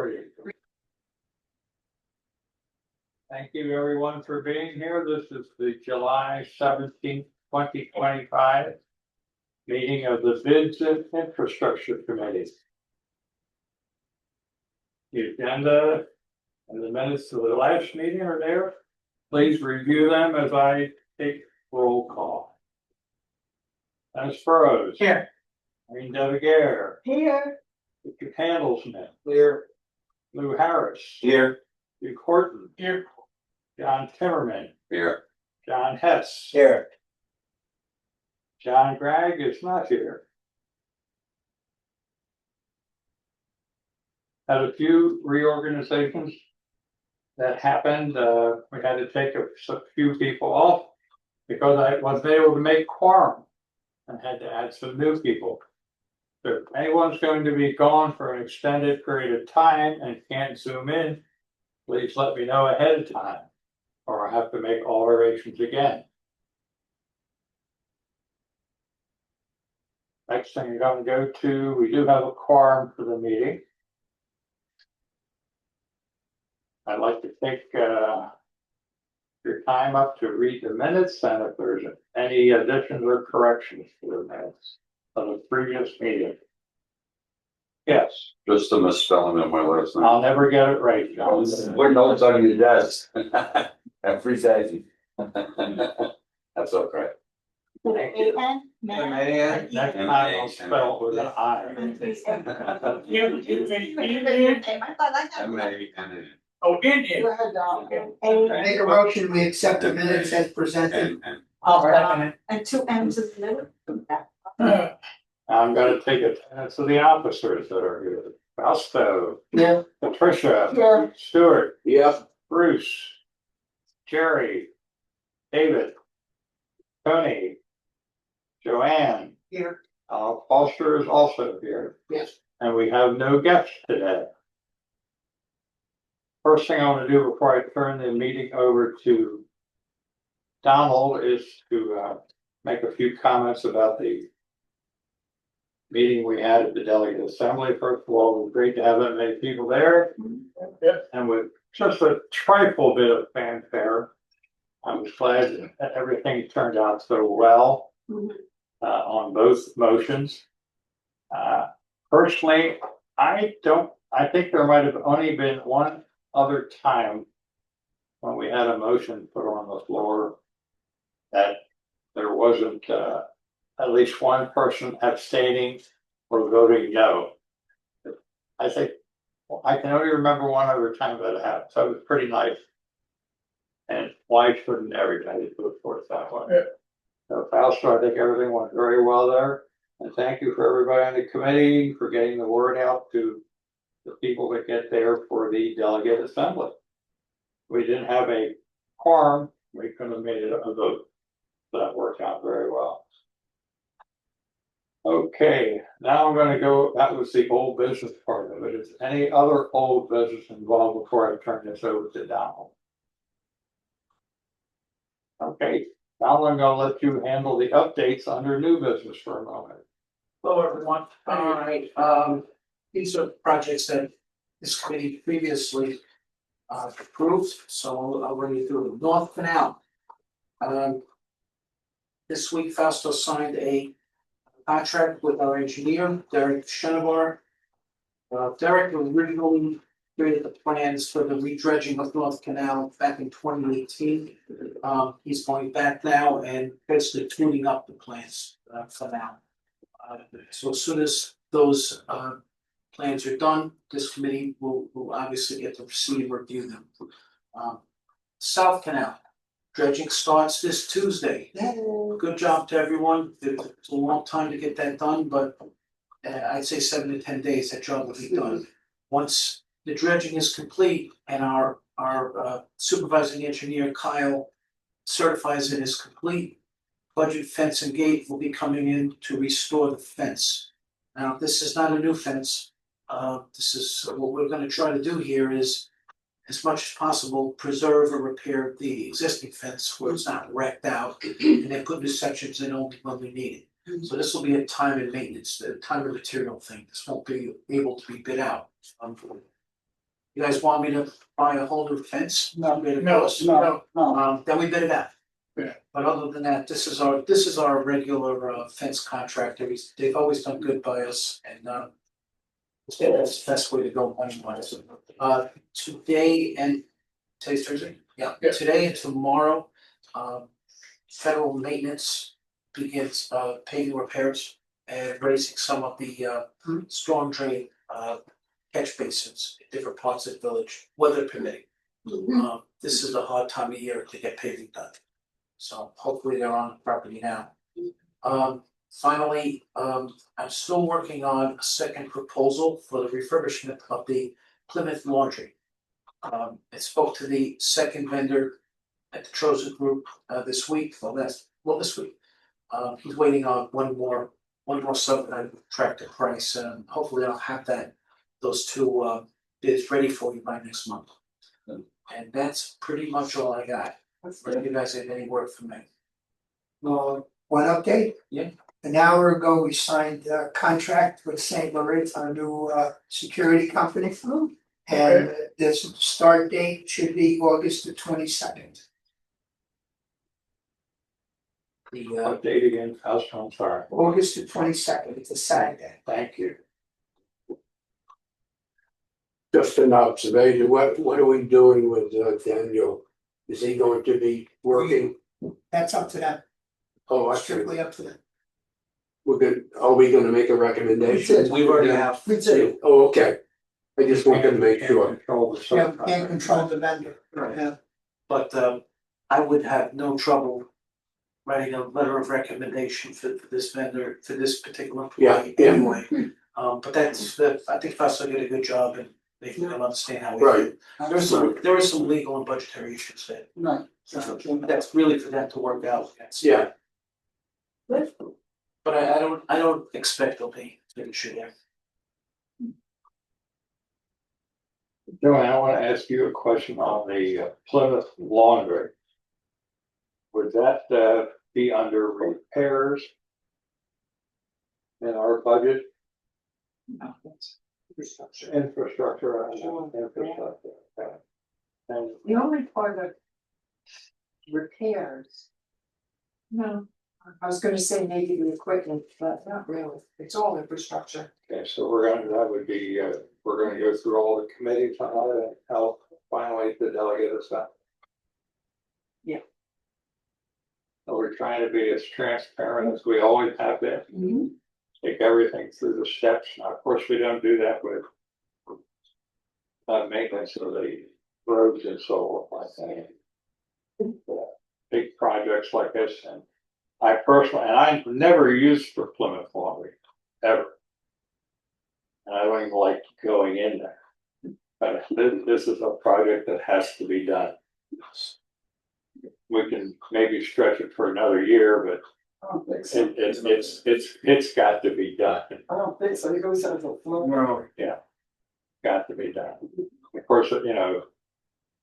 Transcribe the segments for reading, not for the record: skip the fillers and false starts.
recording. Thank you everyone for being here. This is the July 17th, 2025 meeting of the Bids and Infrastructure Committee. The agenda and the minutes of the last meeting are there. Please review them as I take roll call. Dennis Burrows. Here. Irene Devigaire. Here. Victor Handelsman. Here. Lou Harris. Here. Duke Horton. Here. John Timmerman. Here. John Hess. Here. John Gregg is not here. Had a few reorganizations that happened. We had to take a few people off because I wasn't able to make quorum and had to add some new people. If anyone's going to be gone for an extended period of time and can't zoom in, please let me know ahead of time, or I have to make alterations again. Next thing you're going to go to, we do have a quorum for the meeting. I'd like to take your time up to read the minutes, and if there's any additions or corrections to the minutes of the previous meeting. Yes, Just a misspelling of my last name. I'll never get it right, John. What notes on your desk? Every day. That's okay. Thank you. Man. Next time I'll spell it with an I. Oh, did you? Make a motion, we accept the minutes as presented. I'll second it. And two M's in the middle. I'm gonna take attendance of the officers that are here. Fausto, Yeah. Patricia, Yeah. Stuart, Yeah. Bruce, Jerry, David, Tony, Joanne. Here. Foster is also here, Yes. and we have no guests today. First thing I want to do before I turn the meeting over to Donald is to make a few comments about the meeting we had at the Delegate Assembly. First of all, it was great to have that many people there. And with just a trifle bit of fanfare, I was glad that everything turned out so well on both motions. Personally, I think there might have only been one other time when we had a motion put on the floor that there wasn't at least one person abstaining or voting no. I think I can only remember one other time that happened, so it was pretty nice. And why shouldn't everybody vote for it that way? Yeah. So Fausto, I think everything went very well there. And thank you for everybody on the committee for getting the word out to the people that get there for the delegate assembly. We didn't have a quorum, we could have made it a vote. So that worked out very well. Okay, now I'm gonna go, that was the old business part of it. Is any other old business involved before I turn this over to Donald? Okay, now I'm gonna let you handle the updates under new business for a moment. Hello, everyone. All right, these are projects that this committee previously approved, so I'll run you through them. North Canal. This week Fausto signed a contract with our engineer, Derek Shenabar. Derek originally created the plans for the redredging of North Canal back in 2018. He's going back now and basically tuning up the plans for now. So as soon as those plans are done, this committee will obviously get to proceed and review them. South Canal, dredging starts this Tuesday. Good job to everyone. It's a long time to get that done, but I'd say 7 to 10 days, that job will be done. Once the dredging is complete and our supervising engineer, Kyle, certifies it as complete, Budget Fence and Gate will be coming in to restore the fence. Now, this is not a new fence. This is what we're going to try to do here is, as much as possible, preserve or repair the existing fence where it's not wrecked out, and then put new sections in only when we need it. So this will be a time and maintenance, a time and material thing. This won't be able to be bid out. You guys want me to buy a whole new fence? No, No, then we bid it out. Yeah. But other than that, this is our regular fence contractor. They've always done good by us and that's the best way to go money wise. Today and today's Thursday? Yeah, Yeah. today and tomorrow, federal maintenance begins paving repairs and raising some of the storm drain catch basins in different parts of the village, weather permitting. This is a hard time of year to get paving done. So hopefully they're on the property now. Finally, I'm still working on a second proposal for the refurbishment of the Plymouth Laundry. I spoke to the second vendor at the Troza Group this week, this week. He's waiting on one more subcontractor price, and hopefully I'll have those two bids ready for you by next month. And that's pretty much all I got. If you guys have any work for me. One update? Yeah. An hour ago, we signed a contract with St. Moritz, our new security company. And this start date should be August the 22nd. What date again? I'm sorry. August the 22nd, it's a Saturday. Thank you. Just an observation, what are we doing with Daniel? Is he going to be working? That's up to them, Oh, I see. strictly up to them. Are we gonna make a recommendation? We've already have. Oh, okay. I just wanted to make Can't sure. Control the Yeah, subcontract. can't control the vendor. Yeah. But I would have no trouble writing a letter of recommendation for this vendor, for this particular employee Yeah. anyway. But I think Fossil did a good job and they can understand how we Right. feel. There is some legal and budgetary issues there. Right. That's really for them to work out. Yeah, But I don't expect there'll be an issue there. Joanne, I want to ask you a question on the Plymouth Laundry. Would that be under repairs in our budget? No, that's infrastructure. Infrastructure. Okay. And The only part of repairs. No, I was gonna say maybe the equipment, but not really. It's all infrastructure. okay, so that would be, we're gonna go through all the committees on that and help finally the delegate us up. Yeah. So we're trying to be as transparent as we always have been. Take everything through the steps. Now, of course, we don't do that with maintenance of the roads and so on like that. Big projects like this, and I personally, and I've never used for Plymouth Laundry, ever. And I don't even like going in there. But this is a project that has to be done. We can maybe stretch it for another year, but I don't think so. it's got to be done. I don't think so. It goes out to flow. Well, yeah, got to be done. Of course, you know,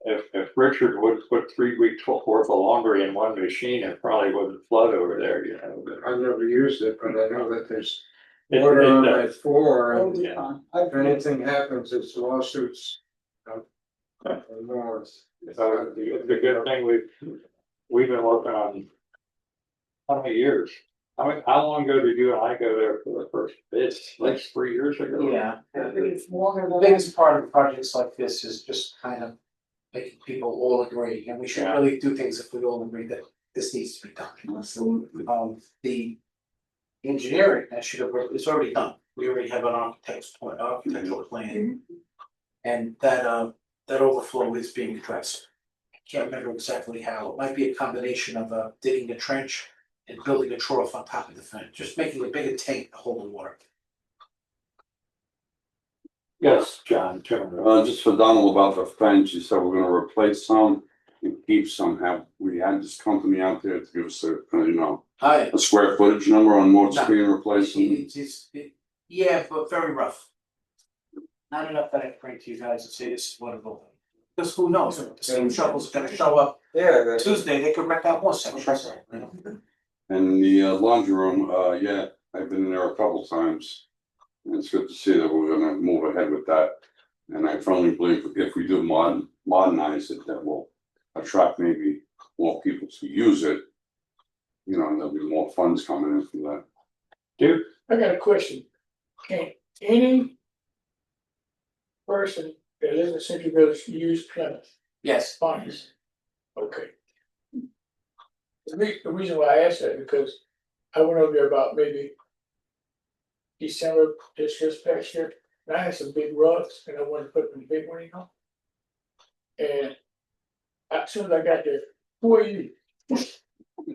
if Richard would put 3 weeks worth of laundry in one machine, it probably wouldn't flood over there, you know. But I've never used it, but I know that there's it- water it on my does. floor, All and the yeah. time. if anything happens, it's lawsuits. And more. So it's a good thing we've been working on. How many years? How long ago did you and I go there for the first bid? Like 3 years ago? Yeah. I think it's longer The than. biggest part of projects like this is just kind of making people all agree, and we should Yeah. really do things if we all agree that this needs to be done. Absolutely. The engineering, it's already done. We already have an architectural plan. And that overflow is being addressed. I can't remember exactly how. It might be a combination of digging a trench and building a trough on top of the fence, just making a bigger tank to hold the water. Yes, John Turner. Just for Donald about the fence, you said we're gonna replace some and keep some. Have we had this company out there to give us a square footage number on what's No. being replaced? Yeah, but very rough. Not enough that I can bring to you guys and say this is what it will be. Because who knows, the steam shovel's gonna show up Yeah, Tuesday, they could wreck out more sections. And the laundry room, yeah, I've been in there a couple times. And it's good to see that we're gonna move ahead with that. And I firmly believe if we do modernize it, that will attract maybe more people to use it. You know, and there'll be more funds coming in from that. Duke, I got a question. Can any person that lives in Century Village use Plymouth Yes, funds? Okay. The reason why I asked that because I went over there about maybe December this past year, and I had some big rugs and I wanted to put them in the big one, you know? And as soon as I got there, who are you?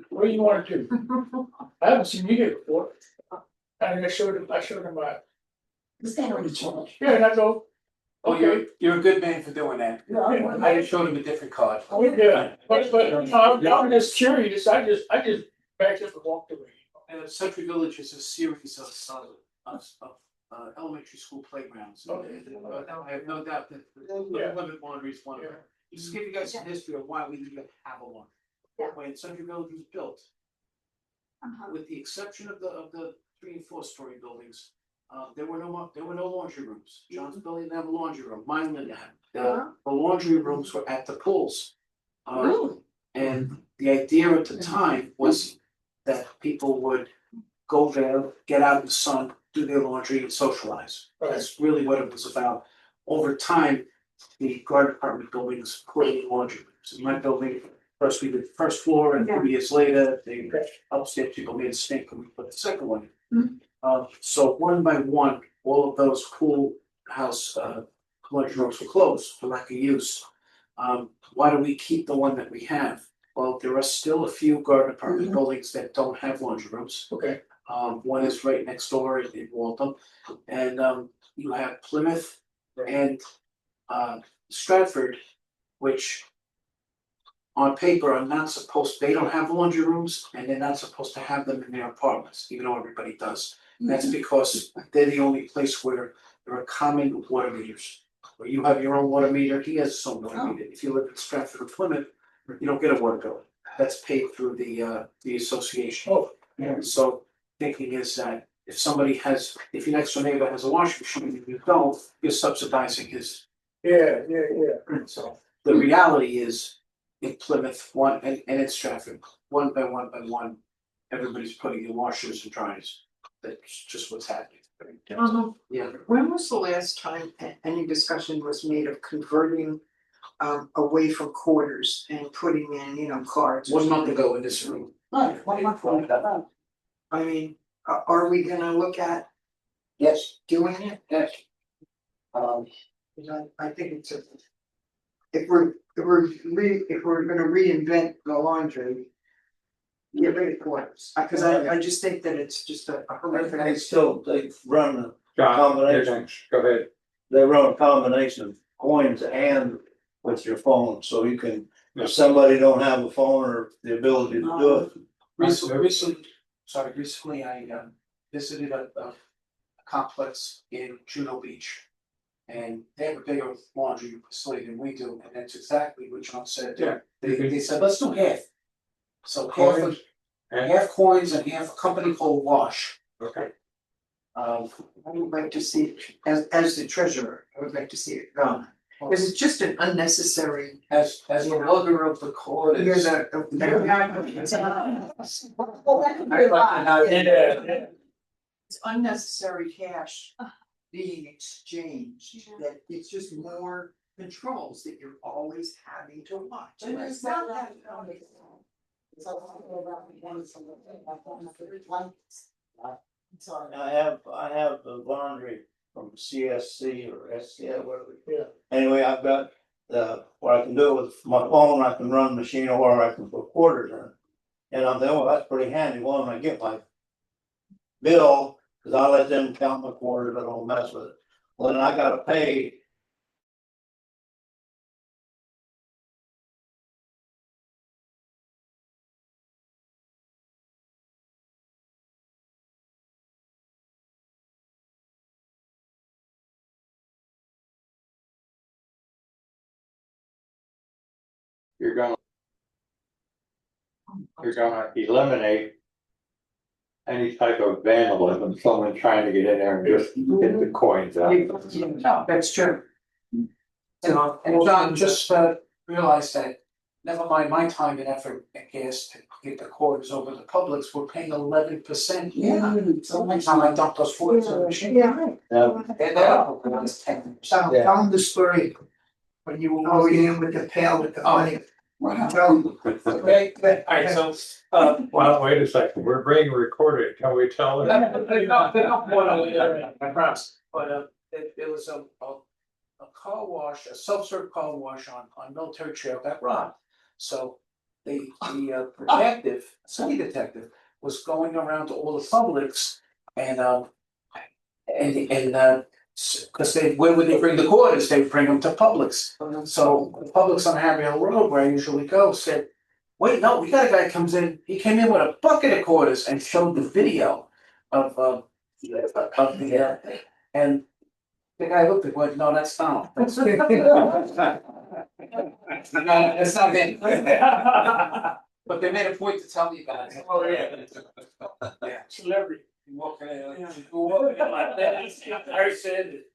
What do you want to do? I haven't seen you here before. And I showed him my, yeah, and I go, oh, okay. you're a good man for doing that. Yeah, I just showed him a different card. Yeah, but I'm just curious, I just backed up and walked away. And Century Village is a series of elementary school playgrounds. Okay. I have no doubt that Yeah. Limit Laundry is one of them. Just give you guys some history of why we even have a laundry. When Century Village was built, with the exception of the 3 and 4 story buildings, there were no laundry rooms. John's building didn't have a laundry room, mine didn't have. The laundry rooms were at the pools. And the idea at the time was that people would go there, get out in the sun, do their laundry and socialize. That's really what it was about. Over time, the guard department buildings put in laundry rooms. In my building, first we did the first floor and 3 years later, they upstairs people made a stink and we put the second one in. So one by one, all of those pool house laundry rooms were closed for lack of use. Why do we keep the one that we have? Well, there are still a few guard department buildings that don't have laundry rooms. Okay. One is right next door in Waltham, and you have Plymouth and Stratford, which on paper are not supposed, they don't have laundry rooms and they're not supposed to have them in their apartments, even though everybody does. That's because they're the only place where there are common water meters. Where you have your own water meter, he has his own water meter. If you live in Stratford or Plymouth, you don't get a water bill. That's paid through the association. Oh, So thinking is that if your next door neighbor has a washing machine and you don't, you're subsidizing his. yeah. So the reality is in Plymouth, and in Stratford, one by one, everybody's putting in washers and dryers. That's just what's happening. Yeah. When was the last time any discussion was made of converting away from quarters and putting in, cards? or 1 month something? ago in this room. I mean, are we gonna look at Yes, doing it? yes. I think it's if we're gonna reinvent the laundry, get rid of quarters, because I just think that it's just a horrific. they run, John, Combination. go ahead. they run a combination of coins and with your phone, so you can, if somebody don't have a phone or the ability to do it. Recently I visited a complex in Juno Beach. And they have a bigger laundry facility than we do, and that's exactly what John said. Yeah. They said, let's do half. So Coins half coins and half a company called Wash. Okay. I would like to see, as the treasurer, I would like to see it gone. Because it's just an unnecessary. As the lugger of the court is. Here's It's unnecessary cash being exchanged, that it's just more controls that you're always having to watch. And it's not that. I have the laundry from CSC or SCL, whatever. Yeah. Anyway, I've got what I can do with my phone, I can run the machine or I can put quarters in. And I'm thinking, well, that's pretty handy. Well, when I get my bill, cause I let them count my quarters, I don't mess with it. Well, then I gotta pay. You're gonna eliminate any type of vandalism, someone trying to get in there and just get the coins out. That's true. And John, just realize that, never mind my time and effort and gas to get the quarters over the Publix, we're paying 11%. Yeah. So next time I dump those quarters on the machine. Yeah. And that's 10%. Tell them the story when you were going in with the pail with the money. Tell 'em. Okay, alright, so, Well, wait a second, we're being recorded, can we tell them? they're not one over there, I promise, but it was a car wash, a self-serve car wash on Military Trail got robbed. So the detective, city detective, was going around to all the Publix and cause where would they bring the quarters? They bring them to Publix. So Publix on Harry Hill Road, where I usually go, said, wait, no, we got a guy comes in, he came in with a bucket of quarters and showed the video of and the guy looked at it, no, that's not. That's no, that's not it. But they made a point to tell you guys. Oh, yeah. Yeah. Celebrity. You walk in, you walk in like that, I said it.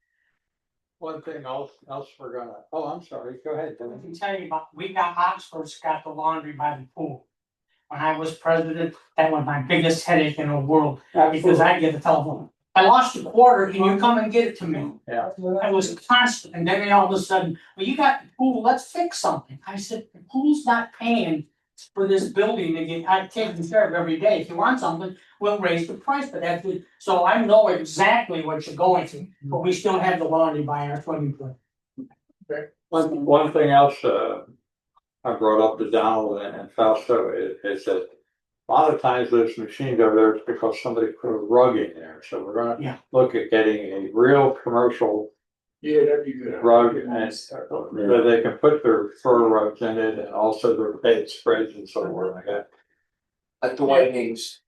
One thing else we're gonna, oh, I'm sorry, go ahead, I Dennis. can tell you about, we got Oxford's got the laundry by the pool. When I was president, that was my biggest headache in the world, because I get the telephone. I lost a quarter, can you come and get it to me? Yeah. I was constant, and then all of a sudden, well, you got the pool, let's fix something. I said, the pool's not paying for this building to get taken care of every day. If you want something, we'll raise the price, but that's it. So I know exactly what you're going through, but we still have the laundry by our swimming pool. One thing else, I brought up to Donald and Fausto is that a lot of times those machines over there is because somebody put a rug in there, so we're gonna Yeah. look at getting a real commercial Yeah, that'd be good. rug and where they can put their fur rugs in it and also their bedspreads and so forth like that. Like the white names.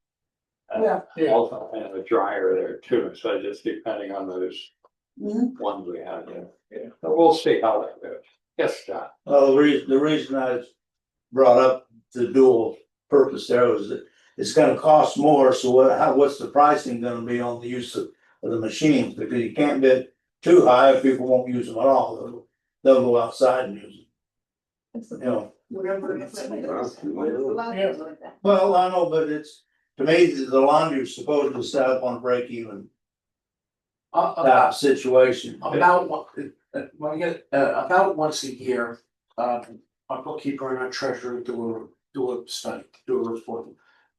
Yeah. Yeah. Also, and a dryer there too, so just depending on those ones we have there. Yeah. But we'll see how that goes. Yes, John. Well, the reason I brought up the dual purpose there was that it's gonna cost more, so what's the pricing gonna be on the use of the machines? Because you can't bid too high, if people won't use them at all, they'll go outside and use them. You know, well, I know, but it's, to me, the laundry is supposed to set up on a break even type situation. When I get, about once a year, our bookkeeper and our treasurer do a study, do a report.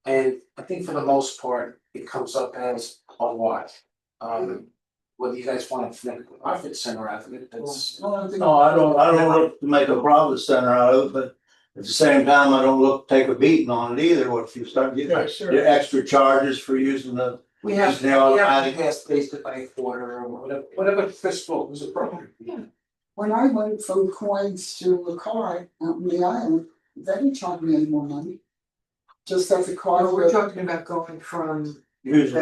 And I think for the most part, it comes up as a what? Whether you guys want to make a profit center out of it, that's. No, I don't look to make a profit center out of it, but at the same time, I don't look to take a beating on it either. What if you start getting Yeah, sure. your extra charges for using the, We have, Just now, we have I- to pass based by a quarter or whatever fiscal was appropriate. When I went from coins to a card out in the island, they didn't charge me any more money. Just as a card. Well, we're talking about going from using.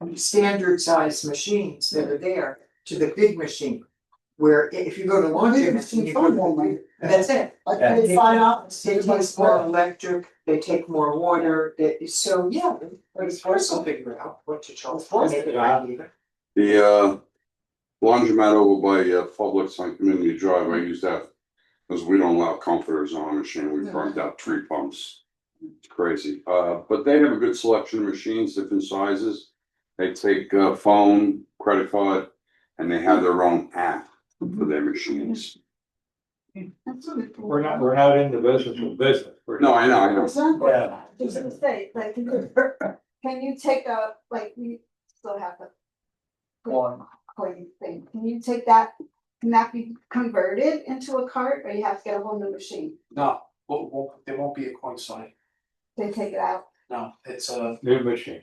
the standard size machines that are there to the big machine. Where if you go to laundry machine, you go, that's it. I paid $5. They take more electric, they take more water, so yeah, but it's first to figure out what to charge for. Make it right even. The laundromat over by Publix on Community Drive, I use that because we don't allow comforters on our machine. We burned out 3 pumps. It's crazy. But they have a good selection of machines, different sizes. They take phone, credit card, and they have their own app for their machines. We're not in the business of business. No, I know. Exactly. Yeah. Just to say, like, can you take a, like, we still have the coin thing, can you take that, can that be converted into a cart, or you have to get a whole new machine? No, there won't be a coin sign. They take it out? No, it's a New machine.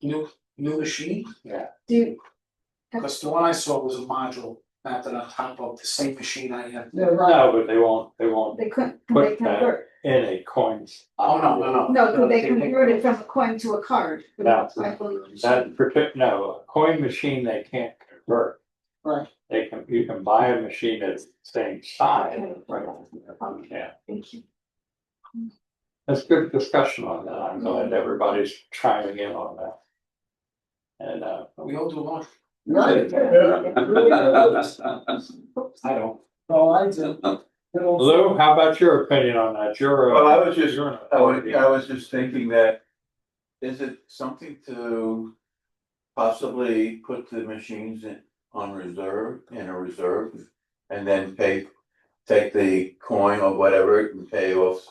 new machine, Do you, because the one I saw was a module mounted on top of the same machine I have. Yeah, right. No, but they won't they couldn't, Put they convert, in a coins. Oh, no. no, could they convert it from a coin to a card? No. I believe. No, a coin machine they can't convert. Right. You can buy a machine that's the same size. Okay. Yeah, Thank you. that's good discussion on that. I'm glad everybody's chiming in on that. And We all do laundry. Right. I don't. Oh, I do. Lou, how about your opinion on that? You're. Well, I was just, you're an I was just thinking that, is it something to possibly put the machines on reserve, in a reserve? And then take the coin or whatever and pay off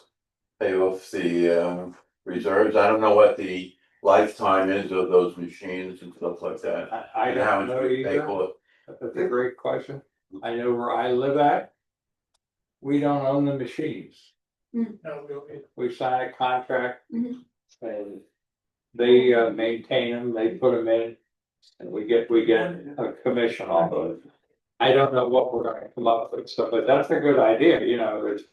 the reserves? I don't know what the lifetime is of those machines and stuff like that. I And how don't much know we pay either. for it. That's a great question. I know where I live at. We don't own the machines. No, we don't need- We sign a contract. Mhm. And they maintain them, they put them in. And we get a commission off of it. I don't know what we're gonna come up with, so, but that's a good idea, you know, there's.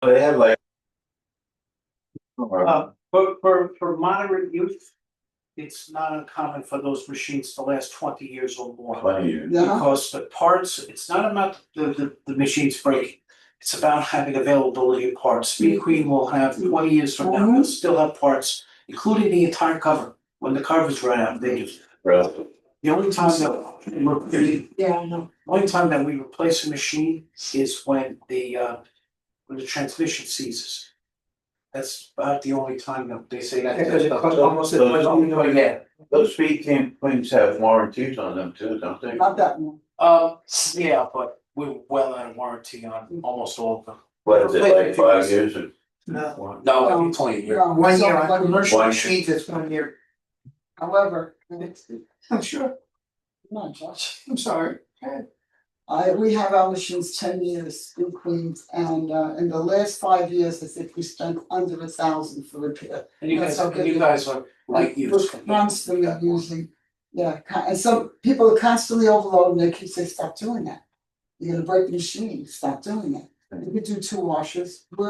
They have like. But for moderate use, it's not uncommon for those machines to last 20 years or more. 20 years. Yeah, Because the parts, it's not about the machines breaking. It's about having availability of parts. Speed Queen will have 20 years from now, they'll still have parts, including the entire cover. When the covers run out, they just, Really? the only time that yeah, I know. only time that we replace a machine is when the transmission ceases. That's about the only time that they say that. Because it costs almost as much. Those, yeah, those Speed Queens have warranties on them too, don't they? Not that one. Yeah, but we're well out of warranty on almost all of them. What is it, like 5 years or? No, No, 20 years. No, 1 year so, on commercial 1 year. machines, it's 1 year. however, I'm sure, come on, Josh. I'm sorry. We have our machines 10 years in Queens, and in the last 5 years, I think we spent under 1,000 for repair. And you guys, That's okay. you guys are like We're use. constantly using, and some people are constantly overloading, they keep saying, stop doing that. You're gonna break the machine, stop doing it. You could do 2 washes, we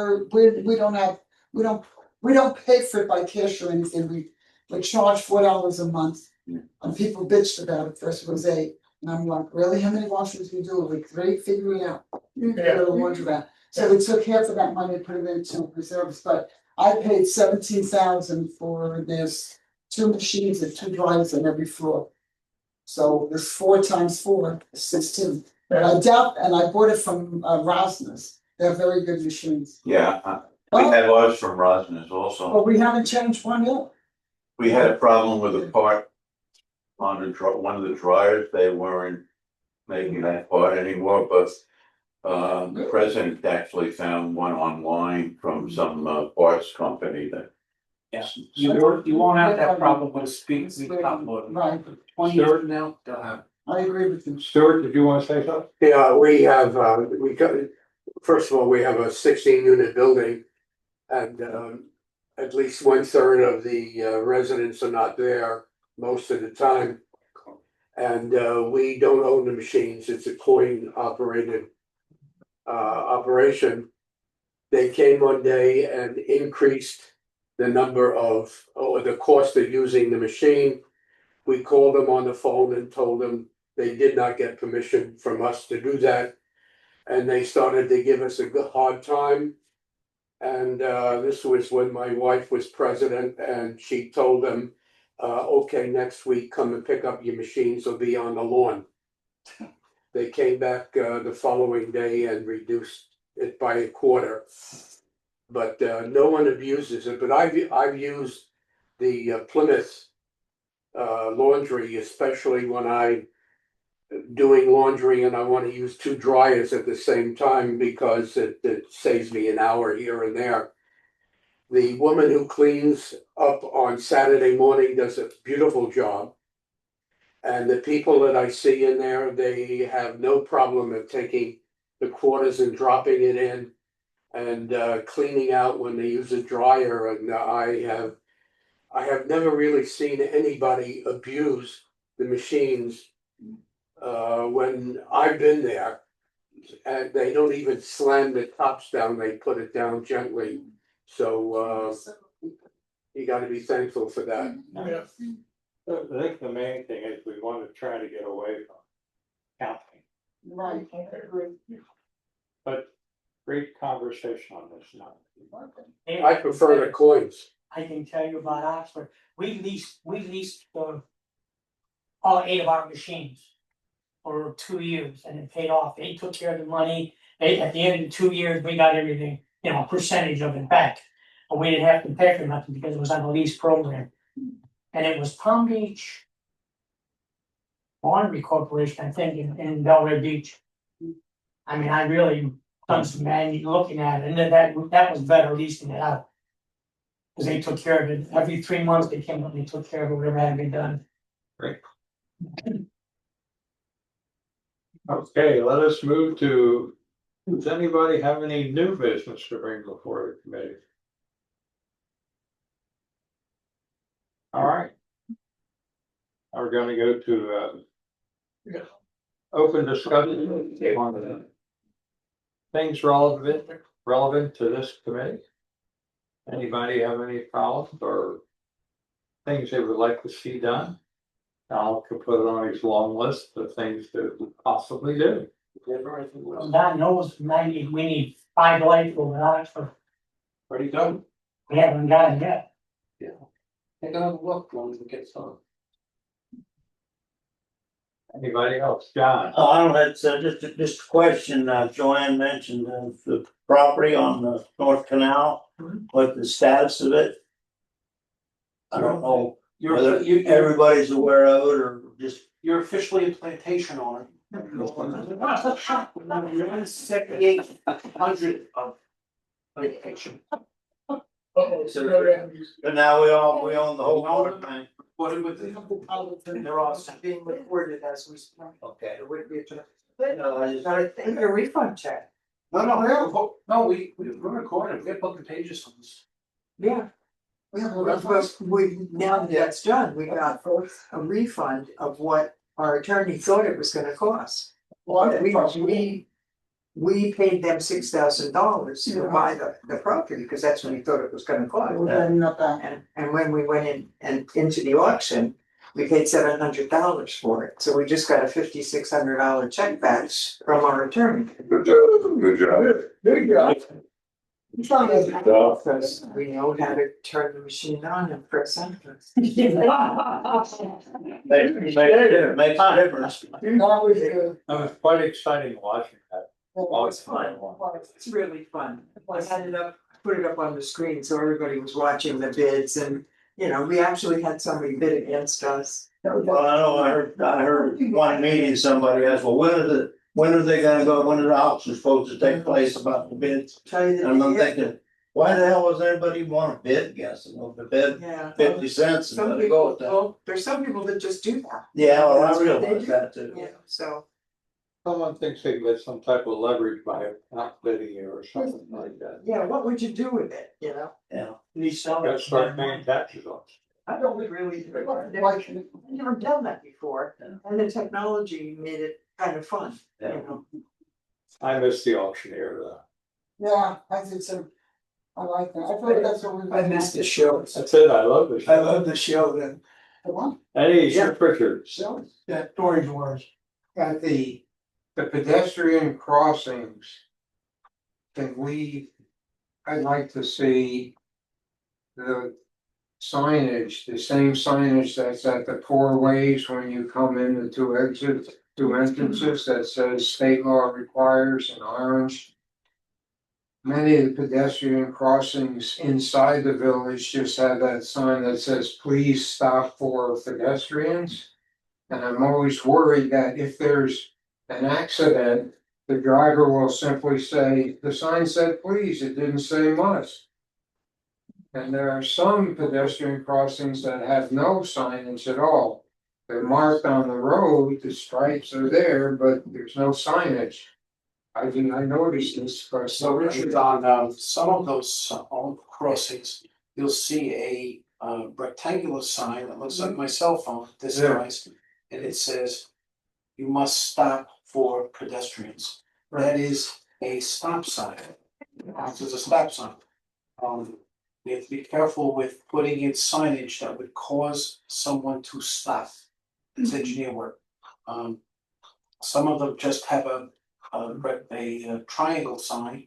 don't pay for it by cash or anything, we charge $4 a month. And people bitched about it, first it was 8, and I'm like, really, how many washers we do, like 3, figure it out. Yeah. So we took half of that money and put it into reserves, but I paid 17,000 for this 2 machines and 2 dryers on every floor. So this 4 times 4 is 16. And I doubt, and I bought it from Rosner's, they're very good machines. Yeah, we have ours from Rosner's also. But we haven't changed one yet. We had a problem with a part on one of the dryers, they weren't making that part anymore, but the president actually found one online from some parts company that. Yeah, you won't have that problem with a speed, top loader. Right, 20 years from now, they'll have. I agree with you. Stuart, did you wanna say something? Yeah, we have, we got, first of all, we have a 16-unit building. And at least 1/3 of the residents are not there most of the time. And we don't own the machines, it's a coin operated operation. They came one day and increased the number of, or the cost of using the machine. We called them on the phone and told them they did not get permission from us to do that. And they started to give us a good hard time. And this was when my wife was president, and she told them, okay, next week, come and pick up your machines, will be on the lawn. They came back the following day and reduced it by a quarter. But no one abuses it, but I've used the Plymouth laundry, especially when I'm doing laundry and I want to use 2 dryers at the same time because it saves me an hour here and there. The woman who cleans up on Saturday morning does a beautiful job. And the people that I see in there, they have no problem of taking the quarters and dropping it in and cleaning out when they use a dryer. And I have never really seen anybody abuse the machines when I've been there. And they don't even slam the tops down, they put it down gently. So You gotta be thankful for that. Yeah. I think the main thing is we want to try to get away from counting, Right. but great conversation on this now. I prefer the coins. I can tell you about Oxford, we leased all 8 of our machines for 2 years and it paid off, they took care of the money, at the end of the 2 years, we got everything, you know, a percentage of it back. But we didn't have to pay for nothing because it was on the lease program. And it was Palm Beach Laundry Corporation, I think, in Delray Beach. I mean, I really done some looking at it, and that was better leasing it out. Cause they took care of it, every 3 months they came up and they took care of it, whatever had to be done. Okay, let us move to, does anybody have any new business to bring before the committee? All right. We're gonna go to open discussion on the things relevant to this committee. Anybody have any problems or things they would like to see done? Al could put it on his long list of things to possibly do. God knows, we need 5 lights over Oxford, Ready, done? we haven't got it yet. Take another look when we get some. Anybody else? John? I don't know, it's just a question, Joanne mentioned the property on the North Canal, what the status of it? I don't know whether everybody's aware of it or just. You're officially a plantation owner. 7,800 of plantation. But now we own the whole North thing. What with the, they're all being recorded as we speak. Okay. It would be a. No, I just. Got a refund check. No, we're recording, we have book and pages on this. Yeah. We have a But reference. now that that's done, we got a refund of what our attorney thought it was gonna cost. We paid them $6,000 to buy the property, because that's what we thought it was gonna cost. We're getting that back. And when we went in and into the auction, we paid $700 for it, so we just got a $5,600 check back from our attorney. Good job, good job. Big guy. Because we know how to turn the machine on and press enter. Makes a difference. That was good. It was quite exciting watching that. Oh, it's fun. It's really fun. I had it up, put it up on the screen, so everybody was watching the bids and, you know, we actually had somebody bid against us. Well, I know, I heard one meeting, somebody asked, well, when are they gonna go, when are the auctions supposed to take place about the bids? Tell you And I'm that. thinking, why the hell was anybody wanna bid against them, well, the bid Yeah. 50 cents and Some let it go people, with that. well, there's some people that just do that. Yeah, well, That's I what they realize do. that too. Yeah, so. Someone thinks they get some type of leverage by outbidding you or something like that. Yeah, what would you do with it, you know? Yeah. We sell Gotta it. start paying taxes on it. I don't really, I've never done that before, and the technology made it kind of fun, you know? I miss the auctioneer though. Yeah, I did too. I like that. I feel like that's what we. I missed the show. That's it, I love this. I love the show then. The one? Hey, Sheriff Richards. That Storage wars. At the pedestrian crossings. I'd like to see. The signage, the same signage that's at the 4 ways when you come in the 2 exits, 2 entrances that says state law requires in orange. Many of the pedestrian crossings inside the village just have that sign that says, please stop for pedestrians. And I'm always worried that if there's an accident, the driver will simply say, the sign said please, it didn't say must. And there are some pedestrian crossings that have no signage at all. They're marked on the road, the stripes are there, but there's no signage. I noticed this for So Richard, on some of those crossings, you'll see a rectangular sign that looks like my cell phone, this Yeah. size. And it says, you must stop for pedestrians. That is a stop sign. This is a stop sign. we have to be careful with putting in signage that would cause someone to stop. It's engineer work. Some of them just have a triangle sign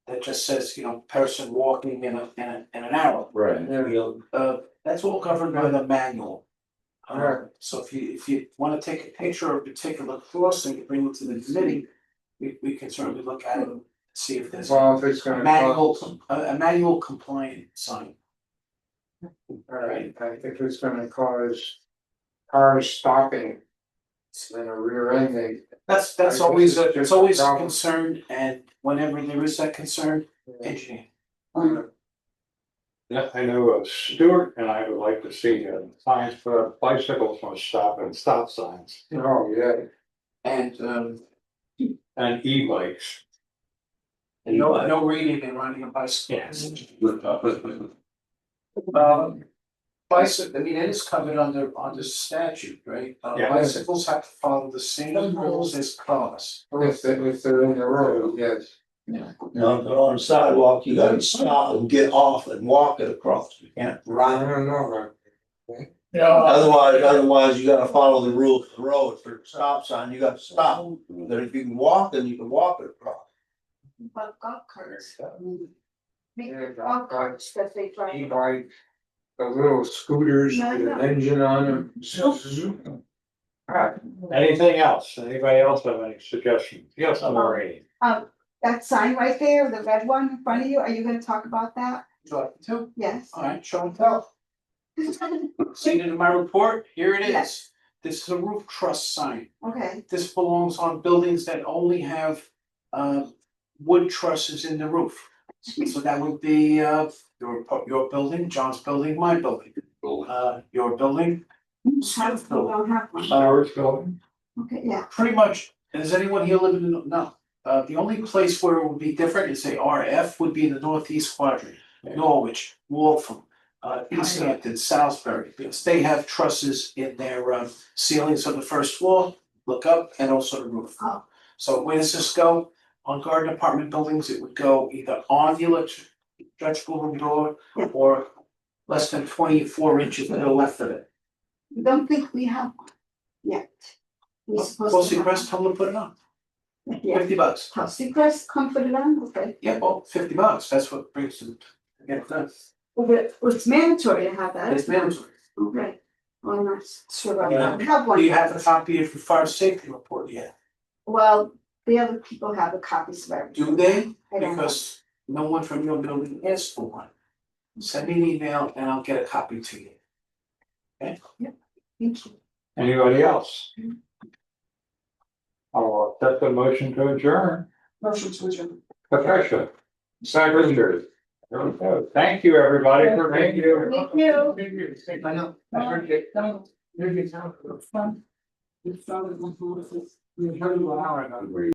that just says, person walking in an arrow. Right. That's all governed by the manual. Right. So if you wanna take a picture of a particular crossing, and bring it to the committee, we can certainly look at it and see if there's Well, if it's a gonna manual, cost, a manual compliant sign. right, if it's gonna cause cars stopping. And a rear ending. That's I guess always, it's it's just a always a problem. concern, and whenever there is that concern, engineer. Yeah, I know Stuart and I would like to see signs for bicycles must stop and stop signs Oh, yeah. And and e-bikes. no reading and riding a bicycle. Yes. Bicycle, I mean, it is covered under statute, right? Yeah. Bicycles have to follow the same rules as cars. If they're in the road, yes. Now, if they're on the sidewalk, you gotta stop and get off and walk it across, you can't I ride. don't know, You know, Otherwise you gotta follow the rules of the road, for a stop sign, you gotta stop, but if you can walk, then you can walk it across. But golf carts. Make Yeah, golf carts that they but drive. e-bike, the little scooters with an engine on them. Alright, Anything else? Anybody else have any suggestions? Yes, Maureen. That sign right there, the red one in front of you, are you gonna talk about that? Would you like me to? Yes. Alright, show and tell. Seen it in my report, here it is. Yes. This is a roof truss sign. Okay, This belongs on buildings that only have wood trusses in the roof. So that would be your building, John's building, my building, your building. we Stuart's building. don't have one. Stuart's building. Okay, yeah, Pretty much, does anyone here live in, no, the only place where it would be different is say RF would be in the northeast quadrant. Norwich, Waltham, East Hampton, Salisbury, because they have trusses in their ceilings on the first floor, look up, and also the roof. Oh. So where does this go? On garden apartment buildings, it would go either on the electrical room door or less than 24 inches to the left of it. we don't think we have one yet. We're supposed Well, to have Seacrest, tell them to put it on, one. Yeah, $50. Seacrest, comfort them, okay, Yeah, well, $50, that's what brings them to get it done. well, it's mandatory to have that. It's mandatory. Okay, well, I'm not sure Yeah. about that, have one. Do you have a copy of your fire safety report yet? Well, the other people have the copies of everything. Do they? I don't know. Because no one from your building asked for one. Send me an email and I'll get a copy to you. Thank you. Anybody else? I'll accept the motion to adjourn. Motion to adjourn. Patricia. Second. There we go. Thank you, everybody, for being here. Thank you. I know. Maybe it's out. It's not an hour ago.